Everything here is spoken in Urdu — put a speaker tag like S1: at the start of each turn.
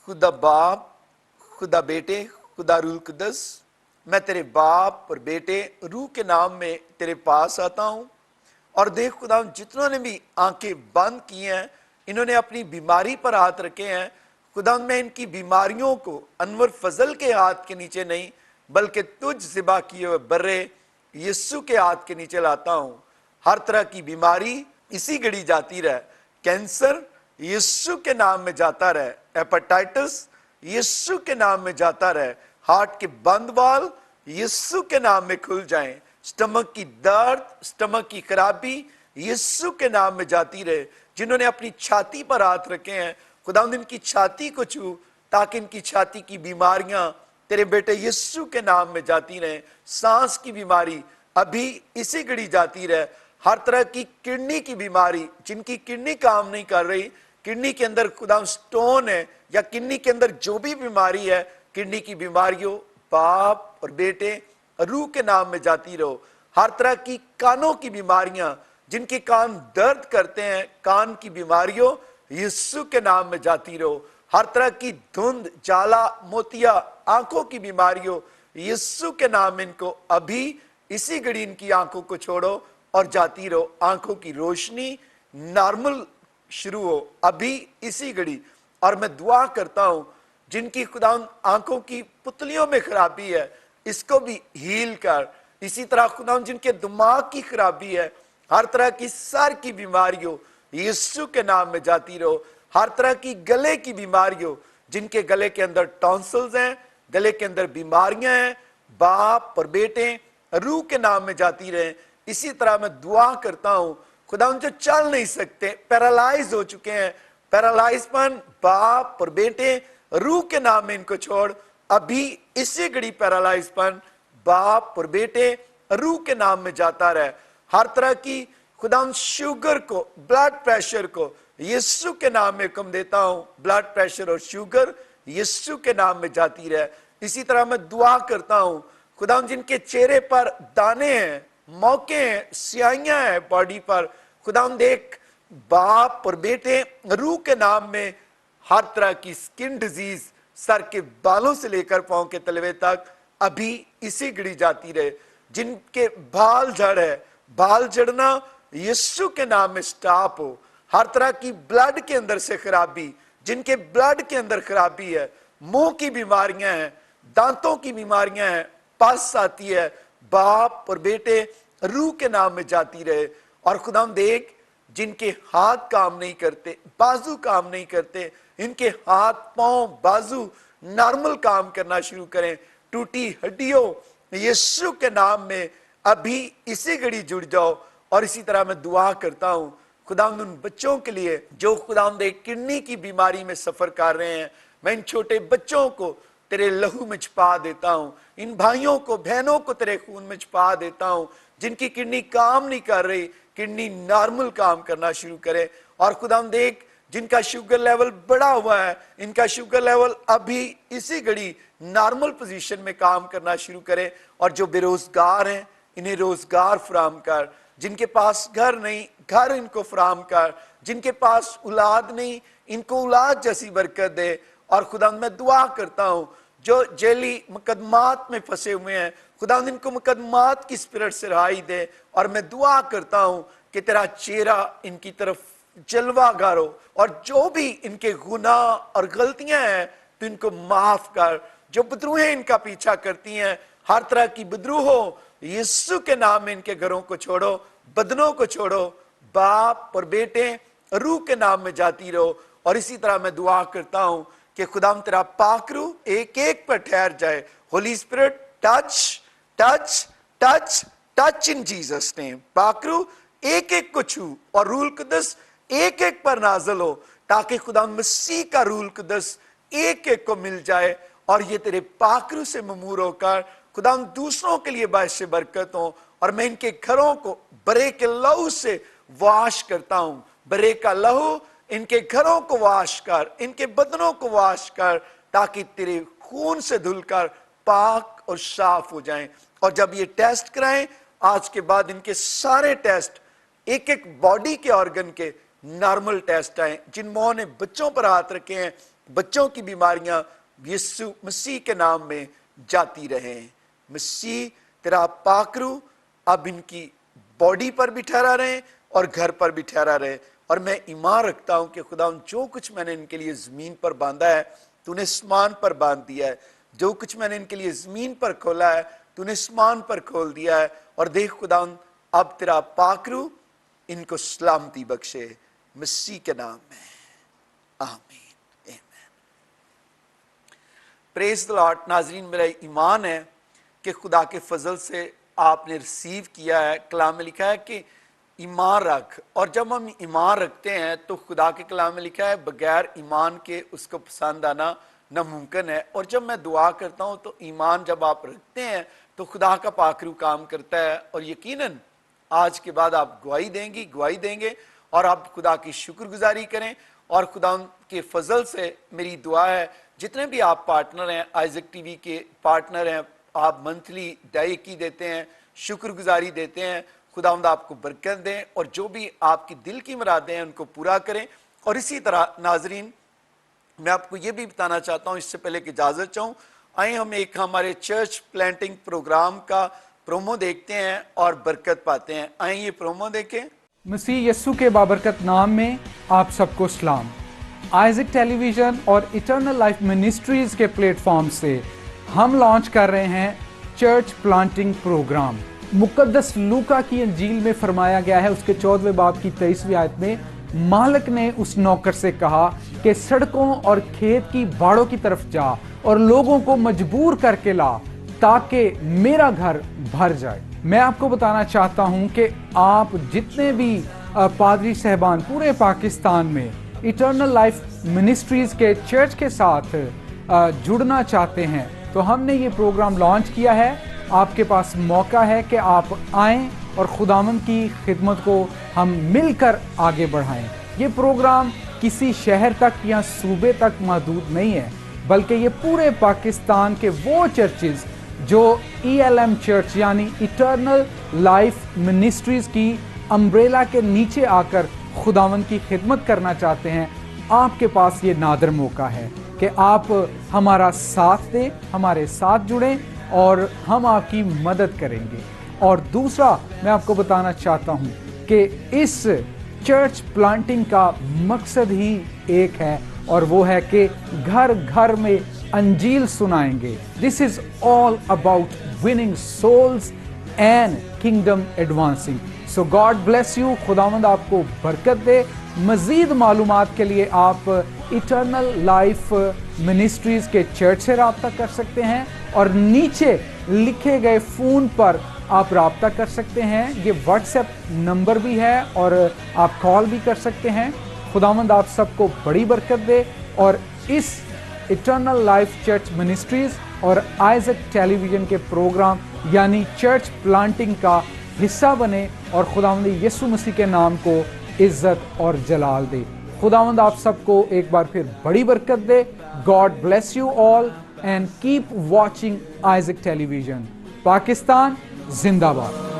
S1: خدا باپ، خدا بیٹے، خدا روح القدس، میں تیرے باپ اور بیٹے روح کے نام میں تیرے پاس آتا ہوں۔ اور دیکھ خدا، جتنوں نے بھی آنکھیں بند کی ہیں، انہوں نے اپنی بیماری پر ہاتھ رکھے ہیں، خدا میں ان کی بیماریوں کو انور فضل کے ہاتھ کے نیچے نہیں بلکہ تجھ ذبح کیے ہوئے برے یسوع کے ہاتھ کے نیچے لاتا ہوں۔ ہر طرح کی بیماری اسی گھڑی جاتی رہے، کینسر یسوع کے نام میں جاتا رہے، ہیپاٹائٹس یسوع کے نام میں جاتا رہے، ہارٹ کے بند وال یسوع کے نام میں کھل جائیں، سٹمک کی درد، سٹمک کی خرابی یسوع کے نام میں جاتی رہے۔ جنہوں نے اپنی چھاتی پر ہاتھ رکھے ہیں، خدا ان کی چھاتی کو چھو تاکہ ان کی چھاتی کی بیماریاں تیرے بیٹے یسوع کے نام میں جاتی رہیں۔ سانس کی بیماری ابھی اسی گھڑی جاتی رہے، ہر طرح کی کڈنی کی بیماری، جن کی کڈنی کام نہیں کر رہی، کڈنی کے اندر خدا سٹون ہے یا کڈنی کے اندر جو بھی بیماری ہے، کڈنی کی بیماریوں باپ اور بیٹے روح کے نام میں جاتی رہو۔ ہر طرح کی کانوں کی بیماریاں، جن کے کان درد کرتے ہیں، کان کی بیماریوں یسوع کے نام میں جاتی رہو۔ ہر طرح کی دھند، جالا، موتیا، آنکھوں کی بیماریوں یسوع کے نام میں ان کو ابھی اسی گھڑی ان کی آنکھوں کو چھوڑو اور جاتی رہو۔ آنکھوں کی روشنی نارمل شروع ہو ابھی اسی گھڑی۔ اور میں دعا کرتا ہوں جن کی خدا آنکھوں کی پتلیوں میں خرابی ہے، اس کو بھی ہیل کر۔ اسی طرح خدا جن کے دماغ کی خرابی ہے، ہر طرح کی سر کی بیماریوں یسوع کے نام میں جاتی رہو۔ ہر طرح کی گلے کی بیماریوں، جن کے گلے کے اندر ٹونسلز ہیں، گلے کے اندر بیماریاں ہیں، باپ اور بیٹے روح کے نام میں جاتی رہیں۔ اسی طرح میں دعا کرتا ہوں خدا ان جو چل نہیں سکتے، پیرالائز ہو چکے ہیں، پیرالائز پن باپ اور بیٹے روح کے نام میں ان کو چھوڑ، ابھی اسی گھڑی پیرالائز پن باپ اور بیٹے روح کے نام میں جاتا رہے۔ ہر طرح کی خدا شوگر کو، بلڈ پریشر کو یسوع کے نام میں حکم دیتا ہوں، بلڈ پریشر اور شوگر یسوع کے نام میں جاتی رہے۔ اسی طرح میں دعا کرتا ہوں خدا جن کے چہرے پر دانے ہیں، موقع ہیں، سیاہیاں ہیں باڈی پر، خدا دیکھ باپ اور بیٹے روح کے نام میں ہر طرح کی سکن ڈیزیز سر کے بالوں سے لے کر پاؤں کے تلوے تک ابھی اسی گھڑی جاتی رہے۔ جن کے بال جھڑ ہے، بال جھڑنا یسوع کے نام میں سٹاپ ہو۔ ہر طرح کی بلڈ کے اندر سے خرابی، جن کے بلڈ کے اندر خرابی ہے، منہ کی بیماریاں ہیں، دانتوں کی بیماریاں ہیں، پس آتی ہے، باپ اور بیٹے روح کے نام میں جاتی رہے۔ اور خدا دیکھ جن کے ہاتھ کام نہیں کرتے، بازو کام نہیں کرتے، ان کے ہاتھ پاؤں بازو نارمل کام کرنا شروع کریں۔ ٹوٹی ہڈیوں یسوع کے نام میں ابھی اسی گھڑی جڑ جاؤ۔ اور اسی طرح میں دعا کرتا ہوں خدا ان بچوں کے لیے جو خدا کڈنی کی بیماری میں سفر کر رہے ہیں، میں ان چھوٹے بچوں کو تیرے لہو میں چھپا دیتا ہوں، ان بھائیوں کو بہنوں کو تیرے خون میں چھپا دیتا ہوں، جن کی کڈنی کام نہیں کر رہی، کڈنی نارمل کام کرنا شروع کرے۔ اور خدا دیکھ جن کا شوگر لیول بڑا ہوا ہے، ان کا شوگر لیول ابھی اسی گھڑی نارمل پوزیشن میں کام کرنا شروع کرے۔ اور جو بے روزگار ہیں انہیں روزگار فراہم کر، جن کے پاس گھر نہیں گھر ان کو فراہم کر، جن کے پاس اولاد نہیں ان کو اولاد جیسی برکت دے۔ اور خدا میں دعا کرتا ہوں جو جیلی مقدمات میں پھنسے ہوئے ہیں، خدا ان کو مقدمات کی اسپرٹ سے رہائی دے۔ اور میں دعا کرتا ہوں کہ تیرا چہرہ ان کی طرف جلوہ گر ہو، اور جو بھی ان کے گناہ اور غلطیاں ہیں تو ان کو معاف کر۔ جو بدروہیں ان کا پیچھا کرتی ہیں، ہر طرح کی بدروہ ہو یسوع کے نام میں ان کے گھروں کو چھوڑو، بدنوں کو چھوڑو، باپ اور بیٹے روح کے نام میں جاتی رہو۔ اور اسی طرح میں دعا کرتا ہوں کہ خدا تیرا پاک روح ایک ایک پر ٹھہر جائے۔ Holy spirit touch touch touch touch in Jesus name. پاک روح ایک ایک کو چھو، اور روح القدس ایک ایک پر نازل ہو، تاکہ خدا مسیح کا روح القدس ایک ایک کو مل جائے، اور یہ تیرے پاک روح سے ممور ہو کر خدا دوسروں کے لیے باعث برکت ہوں۔ اور میں ان کے گھروں کو برے کے لہو سے واش کرتا ہوں، برے کا لہو ان کے گھروں کو واش کر، ان کے بدنوں کو واش کر، تاکہ تیرے خون سے دھل کر پاک اور صاف ہو جائیں۔ اور جب یہ ٹیسٹ کرائیں آج کے بعد ان کے سارے ٹیسٹ ایک ایک باڈی کے آرگن کے نارمل ٹیسٹ آئیں۔ جن ماں نے بچوں پر ہاتھ رکھے ہیں بچوں کی بیماریاں یسوع مسیح کے نام میں جاتی رہیں. مسیح تیرا پاک روح اب ان کی باڈی پر بھی ٹھہرا رہے اور گھر پر بھی ٹھہرا رہے. اور میں ایمان رکھتا ہوں کہ خدا جو کچھ میں نے ان کے لیے زمین پر باندھا ہے تو نے اسمان پر باندھ دیا ہے. جو کچھ میں نے ان کے لیے زمین پر کھولا ہے تو نے اسمان پر کھول دیا ہے. اور دیکھ خدا اب تیرا پاک روح ان کو سلامتی بخشے مسیح کے نام میں. آمین. پریز دی لارڈ. ناظرین میرا ایمان ہے کہ خدا کے فضل سے آپ نے ریسیو کیا ہے. کلام میں لکھا ہے کہ ایمان رکھ, اور جب ہم ایمان رکھتے ہیں تو خدا کے کلام میں لکھا ہے بغیر ایمان کے اس کو پسند آنا ناممکن ہے. اور جب میں دعا کرتا ہوں تو ایمان جب آپ رکھتے ہیں تو خدا کا پاک روح کام کرتا ہے, اور یقیناً آج کے بعد آپ گواہی دیں گے اور آپ خدا کی شکر گزاری کریں. اور خدا کے فضل سے میری دعا ہے جتنے بھی آپ پارٹنر ہیں, آئزک ٹی وی کے پارٹنر ہیں, آپ منتھلی ڈائیکی دیتے ہیں, شکر گزاری دیتے ہیں, خداوند آپ کو برکت دیں اور جو بھی آپ کی دل کی مرادیں ہیں ان کو پورا کریں. اور اسی طرح ناظرین میں آپ کو یہ بھی بتانا چاہتا ہوں اس سے پہلے کہ اجازت چاہوں, آئیں ہم ایک ہمارے چرچ پلانٹنگ پروگرام کا پرومو دیکھتے ہیں اور برکت پاتے ہیں. آئیں یہ پرومو دیکھیں.
S2: مسیح یسوع کے بابرکت نام میں آپ سب کو سلام. آئزک ٹیلی ویژن اور ایٹرنل لائف منسٹریز کے پلیٹ فارم سے ہم لانچ کر رہے ہیں چرچ پلانٹنگ پروگرام. مقدس لوکا کی انجیل میں فرمایا گیا ہے اس کے 14ویں باب کی 23ویں آیت میں, مالک نے اس نوکر سے کہا کہ سڑکوں اور کھیت کی باڑوں کی طرف جا اور لوگوں کو مجبور کر کے لا تاکہ میرا گھر بھر جائے. میں آپ کو بتانا چاہتا ہوں کہ آپ جتنے بھی پادری صاحبان پورے پاکستان میں ایٹرنل لائف منسٹریز کے چرچ کے ساتھ جڑنا چاہتے ہیں تو ہم نے یہ پروگرام لانچ کیا ہے. آپ کے پاس موقع ہے کہ آپ آئیں اور خداوند کی خدمت کو ہم مل کر آگے بڑھائیں. یہ پروگرام کسی شہر تک یا صوبے تک محدود نہیں ہے بلکہ یہ پورے پاکستان کے وہ چرچز جو ELM چرچ یعنی ایٹرنل لائف منسٹریز کی امبریلا کے نیچے آ کر خداوند کی خدمت کرنا چاہتے ہیں, آپ کے پاس یہ نادر موقع ہے کہ آپ ہمارا ساتھ دیں, ہمارے ساتھ جڑیں اور ہم آپ کی مدد کریں گے. اور دوسرا میں آپ کو بتانا چاہتا ہوں کہ اس چرچ پلانٹنگ کا مقصد ہی ایک ہے اور وہ ہے کہ گھر گھر میں انجیل سنائیں گے. This is all about winning souls and kingdom advancing. So God bless you. خداوند آپ کو برکت دے. مزید معلومات کے لیے آپ ایٹرنل لائف منسٹریز کے چرچ سے رابطہ کر سکتے ہیں اور نیچے لکھے گئے فون پر آپ رابطہ کر سکتے ہیں. یہ واٹس ایپ نمبر بھی ہے اور آپ کال بھی کر سکتے ہیں. خداوند آپ سب کو بڑی برکت دے اور اس ایٹرنل لائف چرچ منسٹریز اور آئزک ٹیلی ویژن کے پروگرام یعنی چرچ پلانٹنگ کا حصہ بنے اور خداوند یسوع مسیح کے نام کو عزت اور جلال دے. خداوند آپ سب کو ایک بار پھر بڑی برکت دے. God bless you all and keep watching Isaac television. Pakistan زندہ باد.